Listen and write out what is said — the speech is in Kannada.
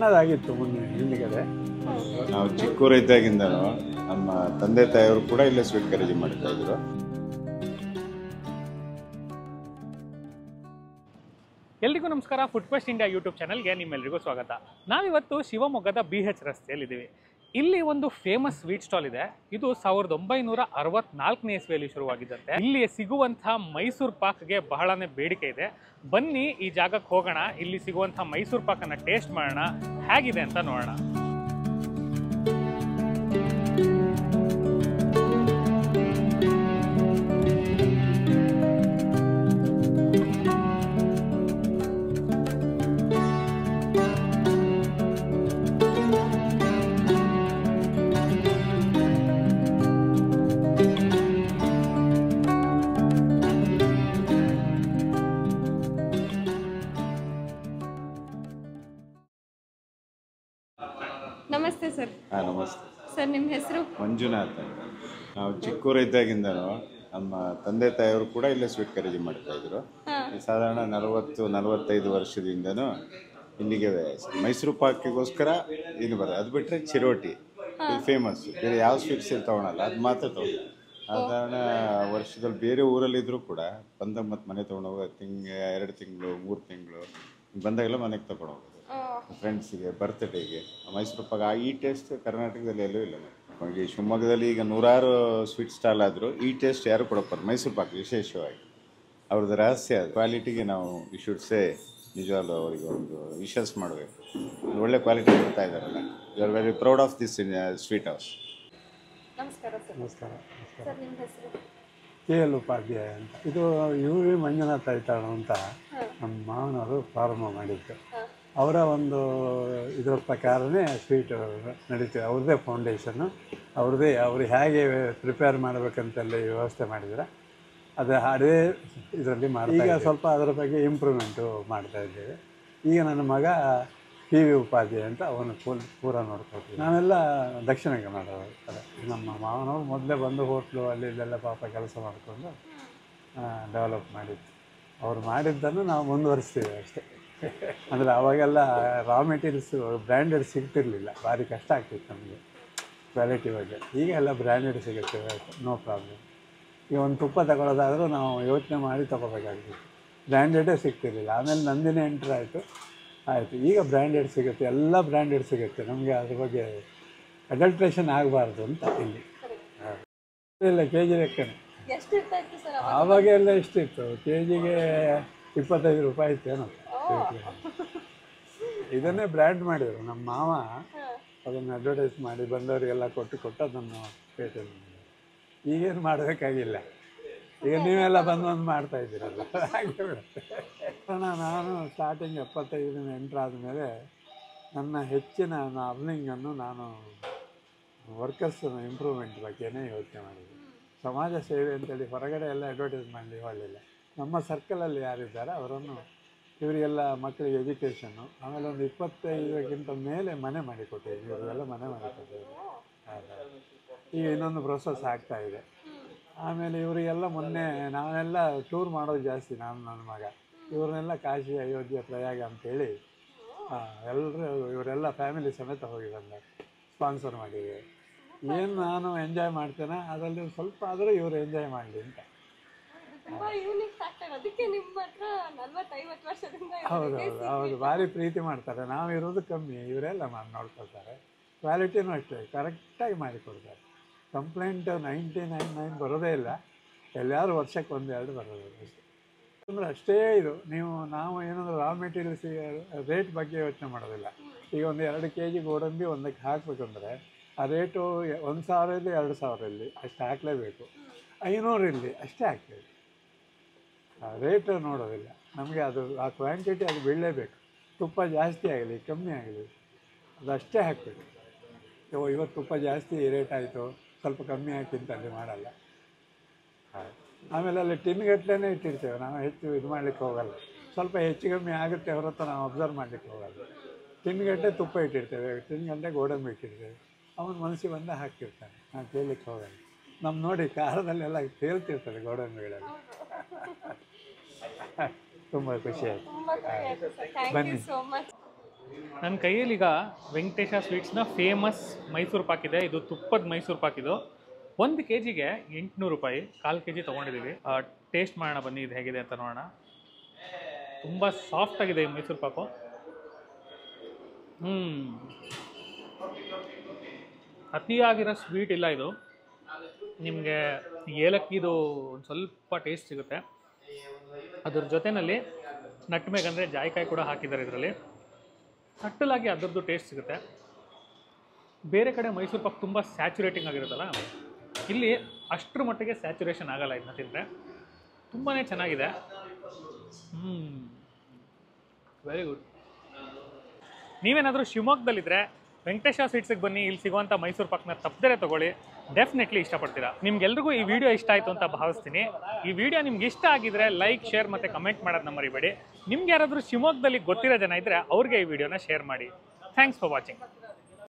ಸಣ್ಣದಾಗಿತ್ತು ಮುಂದೆ ಹಿಂದ್ಗಡೆ. ನಾವು ಚಿಕ್ಕವರಿದ್ದಾಗಿಂದನೂ ನಮ್ಮ ತಂದೆ ತಾಯಿಯವರು ಕೂಡ ಇಲ್ಲೇ ಸ್ವೀಟ್ ಖರೀದಿ ಮಾಡ್ತಾ ಇದ್ರು. ಎಲ್ರಿಗೂ ನಮಸ್ಕಾರ. ಫುಡ್ ಫೆಸ್ಟ್ ಇಂಡಿಯಾ ಯೂಟ್ಯೂಬ್ ಚಾನಲ್ಗೆ ನಿಮ್ಮೆಲ್ಲರಿಗೂ ಸ್ವಾಗತ. ನಾವಿವತ್ತು ಶಿವಮೊಗ್ಗದ BH ರಸ್ತೆಯಲ್ಲಿದ್ದೀವಿ. ಇಲ್ಲಿ ಒಂದು ಫೇಮಸ್ ಸ್ವೀಟ್ ಸ್ಟಾಲ್ ಇದೆ. ಇದು 1964ನೇ ಇಸ್ವಿಯಲ್ಲಿ ಶುರುವಾಗಿದ್ದಂತೆ. ಇಲ್ಲಿ ಸಿಗುವಂತಹ ಮೈಸೂರು ಪಾಕ್ಗೆ ಬಹಳನೇ ಬೇಡಿಕೆ ಇದೆ. ಬನ್ನಿ ಈ ಜಾಗಕ್ಕೆ ಹೋಗೋಣ, ಇಲ್ಲಿ ಸಿಗುವಂತಹ ಮೈಸೂರು ಪಾಕನ್ನು ಟೇಸ್ಟ್ ಮಾಡೋಣ, ಹೇಗಿದೆ ಅಂತ ನೋಡೋಣ. ನಮಸ್ತೆ ಸರ್. ನಮಸ್ತೆ ಸರ್, ನಿಮ್ಮ ಹೆಸರು? ಮಂಜುನಾಥ್. ನಾವು ಚಿಕ್ಕವರಿದ್ದಾಗಿಂದನೂ ನಮ್ಮ ತಂದೆ ತಾಯಿಯವರು ಕೂಡ ಇಲ್ಲೇ ಸ್ವೀಟ್ ಖರೀದಿ ಮಾಡ್ತಾ ಇದ್ರು. ಸಾಧಾರಣ 40-45 ವರ್ಷದಿಂದನೂ ಇಲ್ಲಿಗೆ ಮೈಸೂರು ಪಾಕಿಗೋಸ್ಕರ ಇಲ್ಲಿ ಬರೋದು. ಅದು ಬಿಟ್ಟರೆ ಚಿರೋಟಿ ಇದು ಫೇಮಸ್. ಬೇರೆ ಯಾವ ಸ್ವೀಟ್ಸ್ ಇಲ್ಲಿ ತೊಗೊಳಲ್ಲ, ಅದು ಮಾತ್ರ ತೊಗೊಂಡು ಸಾಧಾರಣ ವರ್ಷದಲ್ಲಿ ಬೇರೆ ಊರಲ್ಲಿದ್ದರೂ ಕೂಡ ಬಂದಾಗ ಮತ್ತು ಮನೆ ತೊಗೊಂಡೋಗೋ 2 ತಿಂಗಳು 3 ತಿಂಗಳು ಬಂದಾಗೆಲ್ಲ ಮನೆಗೆ ತೊಗೊಂಡು ಹೋಗೋದು. ಫ್ರೆಂಡ್ಸಿಗೆ ಬರ್ತ್ಡೇಗೆ ಮೈಸೂರು ಪಾಕ ಈ ಟೇಸ್ಟ್ ಕರ್ನಾಟಕದಲ್ಲಿ ಎಲ್ಲೂ ಇಲ್ಲ. ಈ ಶಿವಮೊಗ್ಗದಲ್ಲಿ ಈಗ 100 ಸ್ವೀಟ್ ಸ್ಟಾಲ್ ಆದರೂ ಈ ಟೇಸ್ಟ್ ಯಾರು ಕೊಡೋಪ್ಪಾರ ಮೈಸೂರು ಪಾಕ ವಿಶೇಷವಾಗಿ. ಅವ್ರದ್ದು ರಹಸ್ಯ ಕ್ವಾಲಿಟಿಗೆ ನಾವು ಶುಡ್ಸೇ ನಿಜವಾಗ್ಲೂ ಅವರಿಗೆ ಒಂದು ವಿಶಸ್ ಮಾಡಬೇಕು. ಒಳ್ಳೆ ಕ್ವಾಲಿಟಿ ಕೊಡ್ತಾ ಇದ್ದಾರಲ್ಲ, you are very proud of this sweet house. ನಮಸ್ಕಾರ ಸರ್. ನಮಸ್ಕಾರ. ಸರ್, ನಿಮ್ಮ ಹೆಸರು? KL ಉಪಾಧ್ಯಾಯ ಅಂತ. ಇದು UV ಮಂಜುನಾಥ ಐತಾಳ ಅಂತ ನಮ್ಮ ಮಾವನವರು ಪ್ರಾರಂಭ ಮಾಡಿದ್ದು. ಅವರ ಒಂದು ಇದರ ಪ್ರಕಾರನೇ ಸ್ವೀಟ್ ನಡೀತದೆ. ಅವ್ರದ್ದೇ ಫೌಂಡೇಶನ್ನು, ಅವ್ರದ್ದೇ ಅವರು ಹೇಗೆ ಪ್ರಿಪೇರ್ ಮಾಡಬೇಕಂತೆಲ್ಲ ವ್ಯವಸ್ಥೆ ಮಾಡಿದರೆ ಅದು ಅದೇ ಇದರಲ್ಲಿ ಮಾಡ್ತಾ. ಈಗ ಸ್ವಲ್ಪ ಅದರ ಬಗ್ಗೆ ಇಂಪ್ರೂವ್ಮೆಂಟು ಮಾಡ್ತಾ ಇದ್ದೇವೆ. ಈಗ ನನ್ನ ಮಗ PV ಉಪಾಧ್ಯಾಯ ಅಂತ ಅವನು ಪೂರ ನೋಡ್ಕೊಳ್ತೀವಿ. ನಾವೆಲ್ಲ ದಕ್ಷಿಣ ಕನ್ನಡ ಕಡೆ. ನಮ್ಮ ಮಾವನವರು ಮೊದಲೇ ಬಂದು ಹೋಟ್ಲು ಅಲ್ಲಿ ಇಲ್ಲೆಲ್ಲ ಪಾಪ ಕೆಲಸ ಮಾಡಿಕೊಂಡು ಡೆವಲಪ್ ಮಾಡಿದ್ದು. ಅವ್ರು ಮಾಡಿದ್ದನ್ನು ನಾವು ಮುಂದುವರಿಸ್ತೀವಿ ಅಷ್ಟೇ. ಅಂದರೆ ಅವಾಗೆಲ್ಲ ರಾ ಮೆಟೀರಿಯಲ್ಸು ಬ್ರ್ಯಾಂಡೆಡ್ ಸಿಗ್ತಿರಲಿಲ್ಲ, ಭಾರಿ ಕಷ್ಟ ಆಗ್ತಿತ್ತು ನಮಗೆ ಕ್ವಾಲಿಟಿ ಬಗ್ಗೆ. ಈಗ ಎಲ್ಲ ಬ್ರ್ಯಾಂಡೆಡ್ ಸಿಗುತ್ತೆ, ನೋ ಪ್ರಾಬ್ಲಮ್. ಈಗ ಒಂದು ತುಪ್ಪ ತಗೊಳ್ಳೋದಾದರೂ ನಾವು ಯೋಚನೆ ಮಾಡಿ ತೊಗೋಬೇಕಾಗ್ತಿತ್ತು, ಬ್ರ್ಯಾಂಡೆಡೇ ಸಿಗ್ತಿರಲಿಲ್ಲ. ಆಮೇಲೆ ನಂದಿನಿ ಎಂಟ್ರ್ ಆಯಿತು. ಈಗ ಬ್ರ್ಯಾಂಡೆಡ್ ಸಿಗುತ್ತೆ, ಎಲ್ಲ ಬ್ರ್ಯಾಂಡೆಡ್ ಸಿಗುತ್ತೆ. ನಮಗೆ ಅದ್ರ ಬಗ್ಗೆ ಅಡಲ್ಟ್ರೇಷನ್ ಆಗಬಾರ್ದು ಅಂತ ಇಲ್ಲಿ. ಇಲ್ಲ KG ಲೆಕ್ಕನೇ. ಆವಾಗ ಎಲ್ಲ ಎಷ್ಟಿತ್ತು? KGಗೆ 25 ರೂಪಾಯಿ ಇತ್ತು ಏನೋ. ಇದನ್ನೇ ಬ್ರ್ಯಾಂಡ್ ಮಾಡಿದರು ನಮ್ಮ ಮಾವ. ಅದನ್ನು ಅಡ್ವರ್ಟೈಸ್ ಮಾಡಿ ಬಂದವರಿಗೆಲ್ಲ ಕೊಟ್ಟು ಅದನ್ನು ಪೇಟೆಯಲ್ಲಿ ಮಾಡಿದ್ರು. ಈಗೇನು ಮಾಡಬೇಕಾಗಿಲ್ಲ, ಈಗ ನೀವೆಲ್ಲ ಬಂದು ಮಾಡ್ತಾ ಇದ್ದೀರಲ್ಲ, ಹಾಗೆ ಬಿಡುತ್ತೆ. ನಾನು ಸ್ಟಾರ್ಟಿಂಗ್ 75 ಎಂಟ್ರ್ ಆದಮೇಲೆ ನನ್ನ ಹೆಚ್ಚಿನ ಅರ್ನಿಂಗನ್ನು ನಾನು ವರ್ಕರ್ಸ್ ಇಂಪ್ರೂವ್ಮೆಂಟ್ ಬಗ್ಗೆನೇ ಯೋಚನೆ ಮಾಡಿದೆ. ಸಮಾಜ ಸೇವೆ ಅಂತೇಳಿ ಹೊರಗಡೆ ಎಲ್ಲ ಅಡ್ವರ್ಟೈಸ್ ಮಾಡಲಿ ಹೊರಲಿಲ್ಲ. ನಮ್ಮ ಸರ್ಕಲಲ್ಲಿ ಯಾರಿದ್ದಾರೆ ಅವರನ್ನು, ಇವರಿಗೆಲ್ಲ ಮಕ್ಕಳಿಗೆ ಎಜುಕೇಷನ್ನು, ಆಮೇಲೆ ಒಂದು 25ಕ್ಕಿಂತ ಮೇಲೆ ಮನೆ ಮಾಡಿಕೊಟ್ಟಿದ್ವಿ. ಇವರಿಗೆಲ್ಲ ಮನೆ ಮಾಡಿಕೊಟ್ಟಿದ್ವಿ. ಈಗ ಇನ್ನೊಂದು ಪ್ರೊಸೆಸ್ ಆಗ್ತಾಯಿದೆ. ಆಮೇಲೆ ಇವರಿಗೆಲ್ಲ ಮೊನ್ನೆ ನಾವೆಲ್ಲ ಟೂರ್ ಮಾಡೋದು ಜಾಸ್ತಿ, ನಾನು ನನ್ನ ಮಗ. ಇವ್ರನ್ನೆಲ್ಲ ಕಾಶಿ, ಅಯೋಧ್ಯೆ, ಪ್ರಯಾಗ ಅಂತೇಳಿ ಎಲ್ಲರೂ ಇವರೆಲ್ಲ ಫ್ಯಾಮಿಲಿ ಸಮೇತ ಹೋಗಿ ಬಂದ ಸ್ಪಾನ್ಸರ್ ಮಾಡಿದ್ದೀವಿ. ಏನು ನಾನು ಎಂಜಾಯ್ ಮಾಡ್ತೇನೆ, ಅದರಲ್ಲಿ ಸ್ವಲ್ಪ ಆದರೂ ಇವರು ಎಂಜಾಯ್ ಮಾಡಲಿ ಅಂತ. ಹೌದು, ಭಾರಿ ಪ್ರೀತಿ ಮಾಡ್ತಾರೆ. ನಾವಿರೋದು ಕಮ್ಮಿ, ಇವರೆಲ್ಲ ನೋಡ್ಕೊಳ್ತಾರೆ. ಕ್ವಾಲಿಟಿನೂ ಅಷ್ಟೇ ಕರೆಕ್ಟಾಗಿ ಮಾಡಿಕೊಡ್ತಾರೆ. ಕಂಪ್ಲೇಂಟ್ 99.9 ಬರೋದೇ ಇಲ್ಲ. ಎಲ್ಲರೂ ವರ್ಷಕ್ಕೆ 1-2 ಬರೋದು ಅಷ್ಟೇ. ಅಂದರೆ ಅಷ್ಟೇ ಇದು. ನಾವು ಏನಾದರೂ ರಾ ಮೆಟೀರಿಯಲ್ಸ್ ರೇಟ್ ಬಗ್ಗೆ ಯೋಚನೆ ಮಾಡೋದಿಲ್ಲ. ಈಗ ಒಂದು 2 kg ಗೋಡಂಬಿ ಒಂದಕ್ಕೆ ಹಾಕಬೇಕಂದ್ರೆ ಆ ರೇಟು 1,000 ಇಲ್ಲಿ 2,000 ಇಲ್ಲಿ ಅಷ್ಟು ಹಾಕಲೇಬೇಕು. 500 ಇಲ್ಲಿ ಅಷ್ಟೇ ಹಾಕ್ತೇವೆ. ರೇಟು ನೋಡೋದಿಲ್ಲ ನಮಗೆ. ಅದು ಆ ಕ್ವಾಂಟಿಟಿ ಅದು ಬೀಳಲೇಬೇಕು. ತುಪ್ಪ ಜಾಸ್ತಿ ಆಗಲಿ ಕಮ್ಮಿ ಆಗಲಿ ಅದು ಅಷ್ಟೇ ಹಾಕಬೇಕು. ಇವತ್ತು ತುಪ್ಪ ಜಾಸ್ತಿ ರೇಟ್ ಆಯಿತು, ಸ್ವಲ್ಪ ಕಮ್ಮಿ ಹಾಕಿಂತ ಅಲ್ಲಿ ಮಾಡಲ್ಲ. ಆಮೇಲೆ ಅಲ್ಲಿ ಟಿನ್ಗಟ್ಟಲೆ ಇಟ್ಟಿರ್ತೇವೆ ನಾವು. ಹೆಚ್ಚು ಇದು ಮಾಡಲಿಕ್ಕೆ ಹೋಗಲ್ಲ. ಸ್ವಲ್ಪ ಹೆಚ್ಚು ಕಮ್ಮಿ ಆಗುತ್ತೆ ಹೊರತು ನಾವು ಅಬ್ಸರ್ವ್ ಮಾಡಲಿಕ್ಕೆ ಹೋಗಲ್ಲ. ಟಿನ್ಗಟ್ಟಲೆ ತುಪ್ಪ ಇಟ್ಟಿರ್ತೇವೆ, ಟಿನ್ಗಟ್ಟಲೆ ಗೋಡಂಬಿ ಇಟ್ಟಿರ್ತೇವೆ. ಅವನ ಮನಸ್ಸಿಗೆ ಬಂದ ಹಾಕಿರ್ತಾನೆ, ನಾನು ಕೇಳಲಿಕ್ಕೆ ಹೋಗಲ್ಲ. ನಮ್ಮ ನೋಡಿ ಕಾರದಲ್ಲೆಲ್ಲ ತೇಲ್ತಿರ್ತಾರೆ ಗೋಡಂಬಿಗಳಲ್ಲಿ. ತುಂಬ ಖುಷಿ ಆಯಿತು. ಬನ್ನಿ. ನನ್ನ ಕೈಯಲ್ಲೀಗ ವೆಂಕಟೇಶ ಸ್ವೀಟ್ಸ್ನ ಫೇಮಸ್ ಮೈಸೂರು ಪಾಕ್ ಇದೆ. ಇದು ತುಪ್ಪದ ಮೈಸೂರು ಪಾಕ್. ಇದು 1 kgಗೆ 800 ರೂಪಾಯಿ. 1/4 kg ತೊಗೊಂಡಿದ್ದೀವಿ. ಟೇಸ್ಟ್ ಮಾಡೋಣ ಬನ್ನಿ, ಇದು ಹೇಗಿದೆ ಅಂತ ನೋಡೋಣ. ತುಂಬ ಸಾಫ್ಟಾಗಿದೆ ಈ ಮೈಸೂರು ಪಾಕು. ಅತಿಯಾಗಿರೋ ಸ್ವೀಟ್ ಇಲ್ಲ ಇದು. ನಿಮಗೆ ಏಲಕ್ಕಿದು ಒಂದು ಸ್ವಲ್ಪ ಟೇಸ್ಟ್ ಸಿಗುತ್ತೆ. ಅದ್ರ ಜೊತೆಯಲ್ಲಿ ನಟ್ಮೆಗ್ ಅಂದರೆ ಜಾಯಿಕಾಯಿ ಕೂಡ ಹಾಕಿದ್ದಾರೆ ಇದರಲ್ಲಿ. ಸಟ್ಟಲಾಗಿ ಅದರದ್ದು ಟೇಸ್ಟ್ ಸಿಗುತ್ತೆ. ಬೇರೆ ಕಡೆ ಮೈಸೂರು ಪಾಕ್ ತುಂಬ ಸ್ಯಾಚುರೇಟಿಂಗ್ ಆಗಿರುತ್ತಲ್ಲ, ಇಲ್ಲಿ ಅಷ್ಟರ ಮಟ್ಟಿಗೆ ಸ್ಯಾಚುರೇಷನ್ ಆಗಲ್ಲ ಇದನ್ನ ತಿಂದರೆ. ತುಂಬಾ ಚೆನ್ನಾಗಿದೆ. Very good. ನೀವೇನಾದರೂ ಶಿವಮೊಗ್ಗದಲ್ಲಿದ್ದರೆ ವೆಂಕಟೇಶ ಸ್ವೀಟ್ಸಿಗೆ ಬನ್ನಿ. ಇಲ್ಲಿ ಸಿಗುವಂಥ ಮೈಸೂರು ಪಾಕ್ನ ತಪ್ಪದೇ ತೊಗೊಳ್ಳಿ. ಡೆಫಿನೆಟ್ಲಿ ಇಷ್ಟಪಡ್ತೀರಾ. ನಿಮ್ಗೆಲ್ರಿಗೂ ಈ ವಿಡಿಯೋ ಇಷ್ಟ ಆಯಿತು ಅಂತ ಭಾವಿಸ್ತೀನಿ. ಈ ವಿಡಿಯೋ ನಿಮ್ಗೆ ಇಷ್ಟ ಆಗಿದ್ರೆ ಲೈಕ್, ಶೇರ್ ಮತ್ತು ಕಮೆಂಟ್ ಮಾಡೋದನ್ನ ಮರಿಬೇಡಿ. ನಿಮ್ಗೆ ಯಾರಾದರೂ ಶಿವಮೊಗ್ಗದಲ್ಲಿ ಗೊತ್ತಿರೋ ಜನ ಇದ್ದರೆ ಅವ್ರಿಗೆ ಈ ವಿಡಿಯೋನ ಶೇರ್ ಮಾಡಿ. Thanks for watching.